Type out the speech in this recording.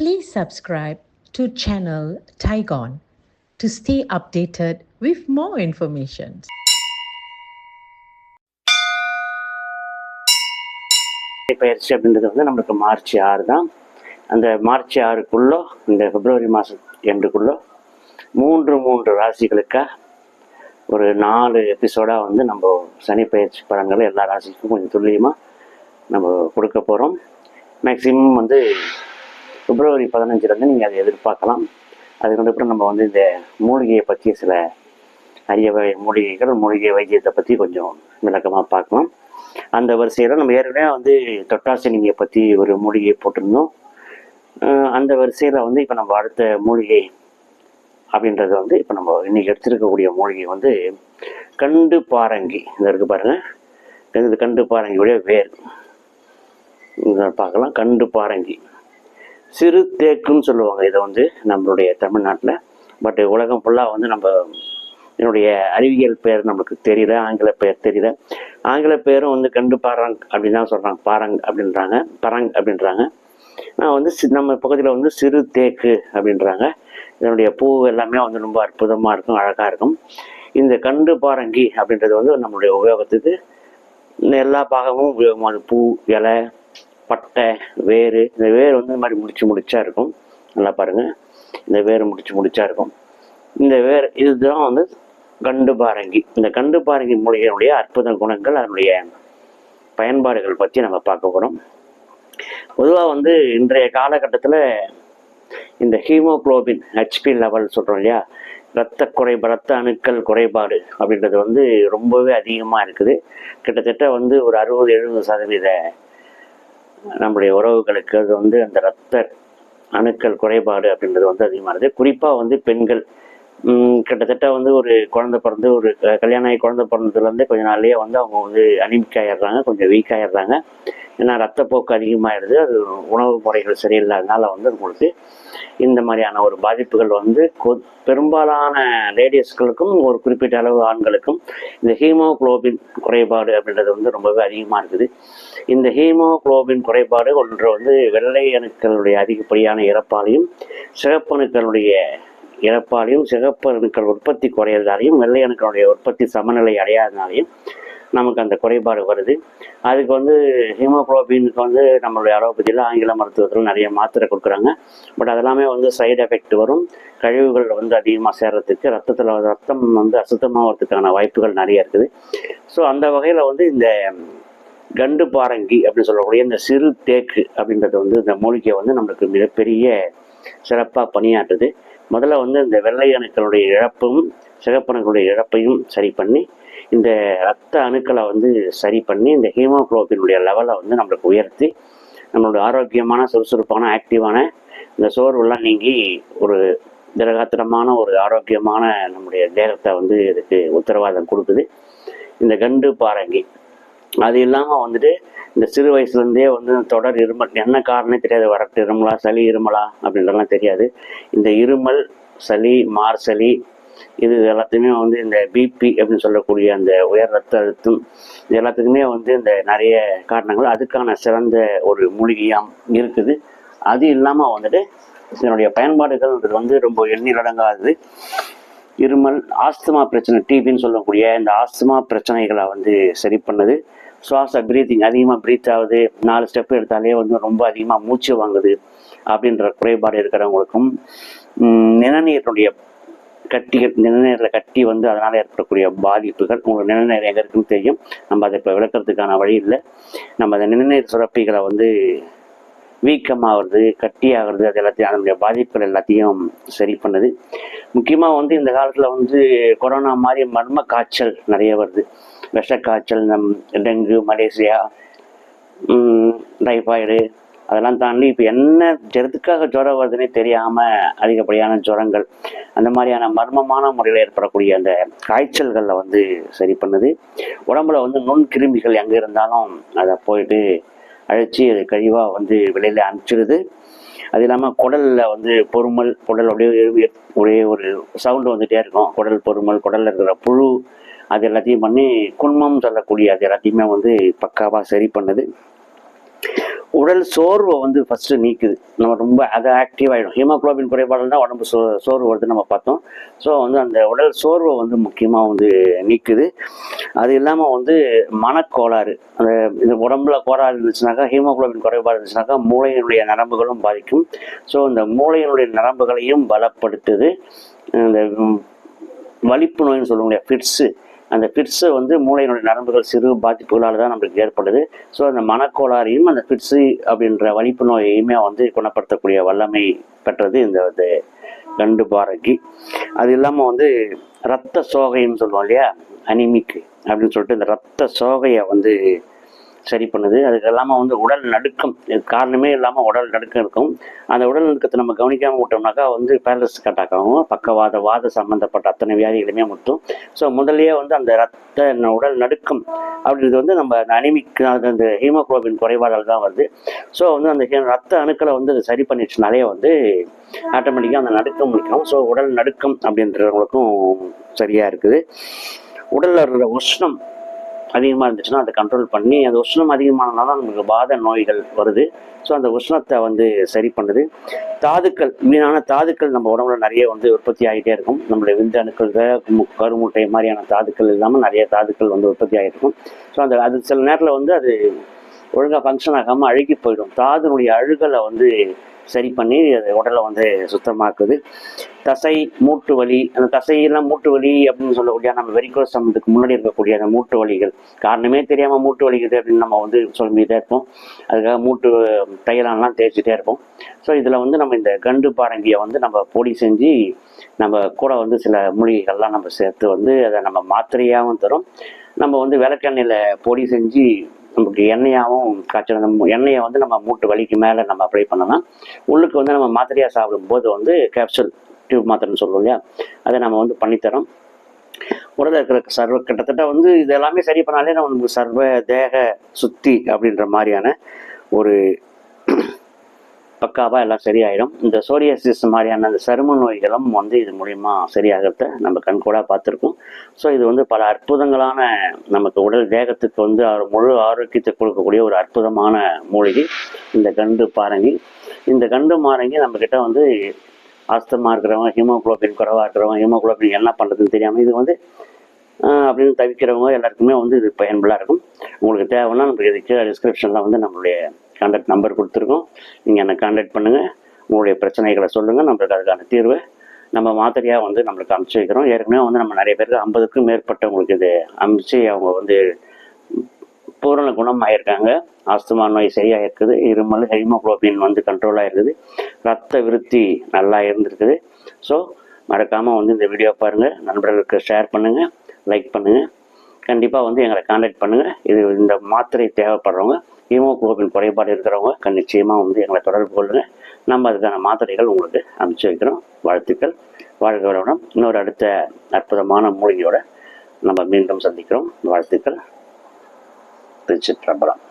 Please subscribe to channel Tigon to stay updated with more information. பயிற்சி அப்படின்றது வந்து நம்மளுக்கு மார்ச் 6 தான். அந்த மார்ச் 6க்குள்ளே இந்த பிப்ரவரி மாதம் எண்டுக்குள்ளே மூன்று ராசிகளுக்காக ஒரு 4 எபிசோடாக வந்து நம்ம சனி பயிற்சி பலன்களை எல்லா ராசிக்கும் கொஞ்சம் துல்லியமாக நம்ம கொடுக்க போகிறோம். மேக்சிமம் வந்து பிப்ரவரி 15 நீங்கள் அதை எதிர்பார்க்கலாம். அதுக்கப்புறம் நம்ம வந்து இந்த மூலிகையை பற்றி சில அரிய வகை மூலிகை வைத்தியத்தை பற்றி கொஞ்சம் விளக்கமாக பார்க்கலாம். அந்த வரிசையில் நம்ம ஏற்கனவே வந்து தொட்டாசினியை பற்றி ஒரு மூலிகையை போட்டிருந்தோம். அந்த வரிசையில் வந்து இப்போ நம்ம அடுத்த மூலிகை அப்படின்றது வந்து இப்போ நம்ம இன்றைக்கி எடுத்துருக்கக்கூடிய மூலிகை வந்து கண்டு பாரங்கி. இந்த இருக்குது பாருங்கள், இந்த கண்டு பாரங்கியுடைய வேர் பார்க்கலாம். கண்டு பாரங்கி சிறு தேக்குன்னு சொல்லுவாங்க இதை வந்து நம்மளுடைய தமிழ்நாட்டில். பட் உலகம் ஃபுல்லாக வந்து நம்ம என்னுடைய அறிவியல் பெயர் நம்மளுக்கு தெரியல, ஆங்கில பெயர் தெரியல. ஆங்கில பெயரும் வந்து கண்டு பாரங் அப்படின்னு தான் சொல்கிறாங்க, பரங் அப்படின்றாங்க. நான் வந்து நம்ம பக்கத்தில் வந்து சிறு தேக்கு அப்படின்றாங்க. இதனுடைய பூ எல்லாமே வந்து ரொம்ப அற்புதமாக இருக்கும், அழகாக இருக்கும். இந்த கண்டு பாரங்கி அப்படின்றது வந்து நம்மளுடைய உபயோகத்துக்கு எல்லா பாகமும் உபயோகமான பூ, இலை, பட்டை, வேர். இந்த வேர் வந்து இந்த மாதிரி முடிச்சா இருக்கும். நல்லா பாருங்கள், இந்த வேர் முடிச்சா இருக்கும். இந்த வேர் இதுதான் வந்து கண்டு பாரங்கி. இந்த கண்டு பாரங்கி மூலிகையினுடைய அற்புத குணங்கள், அதனுடைய பயன்பாடுகள் பற்றி நம்ம பார்க்க போகிறோம். பொதுவாக வந்து இன்றைய காலகட்டத்தில் இந்த ஹீமோகுளோபின் HP லெவல் சொல்கிறோம் இல்லையா, ரத்த அணுக்கள் குறைபாடு அப்படின்றது வந்து ரொம்பவே அதிகமாக இருக்குது. கிட்டத்தட்ட வந்து ஒரு 60-70% நம்முடைய உறவுகளுக்கு அது வந்து அந்த இரத்த அணுக்கள் குறைபாடு அப்படின்றது வந்து அதிகமாக இருக்குது. குறிப்பாக வந்து பெண்கள் கிட்டத்தட்ட வந்து ஒரு குழந்தை பிறந்து ஒரு கல்யாணம் ஆகி குழந்தை பிறந்ததுலேருந்து கொஞ்ச நாள்லேயே வந்து அவங்க வந்து அனிமிக் ஆகிடுறாங்க, கொஞ்சம் வீக் ஆகிடுறாங்க. ஏன்னா ரத்தப்போக்கு அதிகமாகிடுது. அது உணவு முறைகள் சரியில்லாதனால வந்து உங்களுக்கு இந்த மாதிரியான ஒரு பாதிப்புகள் வந்து பெரும்பாலான லேடிஸ்களுக்கும் ஒரு குறிப்பிட்ட அளவு ஆண்களுக்கும் இந்த ஹீமோகுளோபின் குறைபாடு அப்படின்றது வந்து ரொம்பவே அதிகமாக இருக்குது. இந்த ஹீமோகுளோபின் குறைபாடு ஒன்று வந்து வெள்ளை அணுக்களுடைய அதிகப்படியான இறப்பாலையும், சிகப்பு அணுக்களுடைய இறப்பாலையும், சிகப்பு அணுக்கள் உற்பத்தி குறையிறதாலையும், வெள்ளை அணுக்களுடைய உற்பத்தி சமநிலை அடையாதனாலையும் நமக்கு அந்த குறைபாடு வருது. அதுக்கு வந்து ஹீமோகுளோபினுக்கு வந்து நம்மளுடைய அலோபதியில், ஆங்கில மருத்துவத்தில் நிறைய மாத்திரை கொடுக்குறாங்க. பட் அதெல்லாமே வந்து சைடு எஃபெக்ட் வரும். கழிவுகள் வந்து அதிகமாக சேர்றதுக்கு, ரத்தம் வந்து அசுத்தமாகிறதுக்கான வாய்ப்புகள் நிறைய இருக்குது. ஸோ அந்த வகையில் வந்து இந்த கண்டு பாரங்கி அப்படின்னு சொல்லக்கூடிய இந்த சிறு தேக்கு அப்படின்றது வந்து இந்த மூலிகை வந்து நம்மளுக்கு மிகப்பெரிய சிறப்பாக பணியாற்றுது. முதல்ல வந்து இந்த வெள்ளை அணுக்களுடைய இழப்பும், சிகப்பு அணுக்களுடைய இழப்பையும் சரி பண்ணி, இந்த இரத்த அணுக்களை வந்து சரி பண்ணி, இந்த ஹீமோகுளோபினுடைய லெவலை வந்து நம்மளுக்கு உயர்த்தி, நம்மளுடைய ஆரோக்கியமான, சுறுசுறுப்பான, ஆக்டிவான இந்த சோர்வெல்லாம் நீங்கி ஒரு திடகாத்திரமான ஒரு ஆரோக்கியமான நம்முடைய தேகத்தை வந்து இதுக்கு உத்தரவாதம் கொடுக்குது இந்த கண்டு பாரங்கி. அது இல்லாமல் வந்துட்டு இந்த சிறு வயசுலேருந்தே வந்து தொடர் இருமல், என்ன காரணம் தெரியாது, வறட்டு இருமலா, சளி இருமலா அப்படின்றலாம் தெரியாது. இந்த இருமல், சளி, மார்சளி, இது எல்லாத்தையுமே வந்து இந்த BP அப்படின்னு சொல்லக்கூடிய அந்த உயர் ரத்த அழுத்தம், இது எல்லாத்துக்குமே வந்து இந்த நிறைய காரணங்கள், அதுக்கான சிறந்த ஒரு மூலிகையாம் இருக்குது. அது இல்லாமல் வந்துட்டு இதனுடைய பயன்பாடுகள் வந்து ரொம்ப எண்ணிலடங்காது. இருமல், ஆஸ்துமா பிரச்சனை, டிபின்னு சொல்லக்கூடிய இந்த ஆஸ்துமா பிரச்சனைகளை வந்து சரி பண்ணுது. சுவாச பிரீத்திங், அதிகமாக பிரீத் ஆகுது, 4 ஸ்டெப் எடுத்தாலே வந்து ரொம்ப அதிகமாக மூச்சு வாங்குது அப்படின்ற குறைபாடு இருக்கிறவங்களுக்கும், நிணநீருடைய நிணநீரில் கட்டி வந்து அதனால் ஏற்படக்கூடிய பாதிப்புகள், உங்களுக்கு நிணநீர் எங்கே இருக்குன்னு தெரியும், நம்ம அதை இப்போ விளக்கிறதுக்கான வழி இல்லை. நம்ம அந்த நிணநீர் சுரப்பிகளை வந்து வீக்கமாகிறது, கட்டியாகிறது, அது எல்லாத்தையும் அதனுடைய பாதிப்புகள் எல்லாத்தையும் சரி பண்ணுது. முக்கியமாக வந்து இந்த காலத்தில் வந்து கொரோனா மாதிரி மர்ம காய்ச்சல் நிறைய வருது. விஷக்காய்ச்சல், டெங்கு, மலேசியா, டைஃபாய்டு, அதெல்லாம் தாண்டி இப்போ என்ன எதுக்காக ஜுரம் வருதுன்னே தெரியாமல் அதிகப்படியான ஜுரங்கள், அந்த மாதிரியான மர்மமான முறையில் ஏற்படக்கூடிய அந்த காய்ச்சல்களில் வந்து சரி பண்ணுது. உடம்புல வந்து நுண்கிருமிகள் எங்கே இருந்தாலும் அதை போயிட்டு அழித்து அது கழிவாக வந்து வெளியில் அனுப்பிச்சிடுது. அது இல்லாமல் குடலில் வந்து பொறுமல், குடல் அப்படியே ஒரே ஒரு சவுண்டு வந்துகிட்டே இருக்கும். குடல் பொறுமல், குடலில் இருக்கிற புழு, அது எல்லாத்தையும் பண்ணி குன்மம் சொல்லக்கூடிய அது எல்லாத்தையுமே வந்து பக்காவாக சரி பண்ணுது. உடல் சோர்வை வந்து ஃபஸ்ட்டு நீக்குது. நம்ம ரொம்ப அதை ஆக்டிவ் ஆகிடும். ஹீமோகுளோபின் குறைபாடு தான் உடம்பு சோர்வு வருது நம்ம பார்த்தோம். ஸோ வந்து அந்த உடல் சோர்வை வந்து முக்கியமாக வந்து நீக்குது. அது இல்லாமல் வந்து மனக்கோளாறு, அந்த இந்த உடம்புல கோளாறு இருந்துச்சுனாக்கா, ஹீமோகுளோபின் குறைபாடு இருந்துச்சுனாக்கா மூளையினுடைய நரம்புகளும் பாதிக்கும். ஸோ இந்த மூளையினுடைய நரம்புகளையும் பலப்படுத்துது. இந்த வலிப்பு நோயின்னு சொல்லுவோம், ஃபிட்ஸு, அந்த ஃபிட்ஸை வந்து மூளையினுடைய நரம்புகள் சிறு பாதிப்புகளால் தான் நம்மளுக்கு ஏற்படுது. ஸோ அந்த மனக்கோளாறையும் அந்த ஃபிட்ஸு அப்படின்ற வலிப்பு நோயையுமே வந்து குணப்படுத்தக்கூடிய வல்லமை பெற்றது இந்த கண்டு பாரங்கி. அது இல்லாமல் வந்து இரத்த சோகைன்னு சொல்லுவோம் இல்லையா, அனிமிக் அப்படின்னு சொல்லிட்டு இந்த இரத்த சோகையை வந்து சரி பண்ணுது. அதுக்கு இல்லாமல் வந்து உடல் நடுக்கம், காரணமே இல்லாமல் உடல் நடுக்கம் இருக்கும். அந்த உடல் நடுக்கத்தை நம்ம கவனிக்காமல் விட்டோம்னாக்கா வந்து பேரலிசிஸ் அட்டாக் ஆகும். வாத சம்மந்தப்பட்ட அத்தனை வியாதிகளுமே முட்டும். ஸோ முதல்லயே வந்து அந்த உடல் நடுக்கம் அப்படின்றது வந்து நம்ம அந்த அனிமிக், அந்த ஹீமோகுளோபின் குறைபாடால் தான் வருது. ஸோ வந்து அந்த ரத்த அணுக்களை வந்து அது சரி பண்ணிடுச்சுனாலே வந்து ஆட்டோமேட்டிக்காக அந்த நடுக்கம் நிற்கும். ஸோ உடல் நடுக்கம் அப்படின்றவங்களுக்கும் சரியாக இருக்குது. உடலில் இருக்கிற உஷ்ணம் அதிகமாக இருந்துச்சுன்னா அதை கண்ட்ரோல் பண்ணி, அந்த உஷ்ணம் அதிகமானதுனால நமக்கு வாத நோய்கள் வருது. ஸோ அந்த உஷ்ணத்தை வந்து சரி பண்ணுது. தாதுக்கள், வீணான தாதுக்கள் நம்ம உடம்புல நிறைய வந்து உற்பத்தி ஆகிட்டே இருக்கும். நம்மளுடைய விந்து அணுக்கள், கருமுட்டை மாதிரியான தாதுக்கள் இல்லாமல் நிறைய தாதுக்கள் வந்து உற்பத்தி ஆகிருக்கும். ஸோ அது சில நேரத்தில் வந்து அது ஒழுங்காக ஃபங்க்ஷன் ஆகாமல் அழுகி போயிடும். தாதுனுடைய அழுகலை வந்து சரி பண்ணி அது உடலை வந்து சுத்தமாக்குது. தசை, மூட்டு வலி, அந்த தசையெல்லாம் மூட்டு வலி அப்படின்னு சொல்லக்கூடிய நம்ம வெரிகோஸ் சம்பந்தத்துக்கு முன்னாடி இருக்கக்கூடிய அந்த மூட்டு வலிகள், காரணமே தெரியாமல் மூட்டு வலிக்குது அப்படின்னு நம்ம வந்து சொல்லிட்டே இருப்போம். அதுக்காக மூட்டு தையலாம்லாம் தேய்ச்சிட்டே இருப்போம். ஸோ இதில் வந்து நம்ம இந்த கண்டு பாரங்கியை வந்து நம்ம பொடி செஞ்சு நம்ம கூட வந்து சில மூலிகைகள்லாம் நம்ம சேர்த்து வந்து அதை நம்ம மாத்திரையாகவும் தரும். நம்ம வந்து விளக்கெண்ணெயில் பொடி செஞ்சு நமக்கு எண்ணெயாகவும் காய்ச்சல், அந்த எண்ணெயை வந்து நம்ம மூட்டு வலிக்கு மேலே நம்ம அப்ளை பண்ணலாம். உள்ளுக்கு வந்து நம்ம மாத்திரையாக சாப்பிடும்போது வந்து கேப்சூல் டியூப் மாத்திரைன்னு சொல்லுவோம் இல்லையா, அதை நம்ம வந்து பண்ணித்தரோம். உடலில் இருக்கிற கிட்டத்தட்ட வந்து இது எல்லாமே சரி பண்ணாலே நமக்கு சர்வ தேக சுத்தி அப்படின்ற மாதிரியான ஒரு பக்காவாக எல்லாம் சரியாயிடும். இந்த சோரியாசிஸ் மாதிரியான அந்த சரும நோய்களும் வந்து இது மூலிமா சரியாகிறத நம்ம கண்கூடாக பார்த்துருக்கோம். ஸோ இது வந்து பல அற்புதங்களான நமக்கு உடல் தேகத்துக்கு வந்து முழு ஆரோக்கியத்தை கொடுக்கக்கூடிய ஒரு அற்புதமான மூலிகை இந்த கண்டு பாரங்கி. இந்த கண்டு மாரங்கி நம்மக்கிட்ட வந்து ஆஸ்தமா இருக்கிறவங்க, ஹீமோகுளோபின் குறைவாக இருக்கிறவங்க, ஹீமோகுளோபின் என்ன பண்ணுறதுன்னு தெரியாமல் இது வந்து அப்படின்னு தவிக்கிறவங்க எல்லாருக்குமே வந்து இது பயன்புள்ளாக இருக்கும். உங்களுக்கு தேவைன்னா நமக்கு இது கீழே டிஸ்கிரிப்ஷனில் வந்து நம்மளுடைய கான்டாக்ட் நம்பர் கொடுத்துருக்கோம். நீங்கள் என்னை கான்டாக்ட் பண்ணுங்கள், உங்களுடைய பிரச்சனைகளை சொல்லுங்கள், நம்மளுக்கு அதுக்கான தீர்வை நம்ம மாத்திரையாக வந்து நம்மளுக்கு அனுப்பிச்சி வைக்கிறோம். ஏற்கனவே வந்து நம்ம நிறைய பேருக்கு 50க்கும் மேற்பட்டவங்களுக்கு இது அனுப்பிச்சு அவங்க வந்து பூரண குணம் ஆகியிருக்காங்க. ஆஸ்துமா நோய் சரியாக இருக்குது, இருமல், ஹீமோகுளோபின் வந்து கண்ட்ரோலாக இருக்குது, ரத்த விருத்தி நல்லா இருந்திருக்குது. ஸோ மறக்காமல் வந்து இந்த வீடியோ பாருங்கள், நண்பர்களுக்கு ஷேர் பண்ணுங்கள், லைக் பண்ணுங்கள். கண்டிப்பாக வந்து எங்களை கான்டாக்ட் பண்ணுங்கள். இது இந்த மாத்திரை தேவைப்படுறவங்க, ஹீமோகுளோபின் குறைபாடு இருக்கிறவங்க நிச்சயமாக வந்து எங்களை தொடர்பு கொள்ளுங்கள். நம்ம அதுக்கான மாத்திரைகள் உங்களுக்கு அனுப்பிச்சி வைக்கிறோம். வாழ்த்துக்கள், வாழ்க வளமுடன். இன்னொரு அடுத்த அற்புதமான மூலிகையோட நம்ம மீண்டும் சந்திக்கிறோம். வாழ்த்துக்கள். திருச்சிற்றம்பலம்.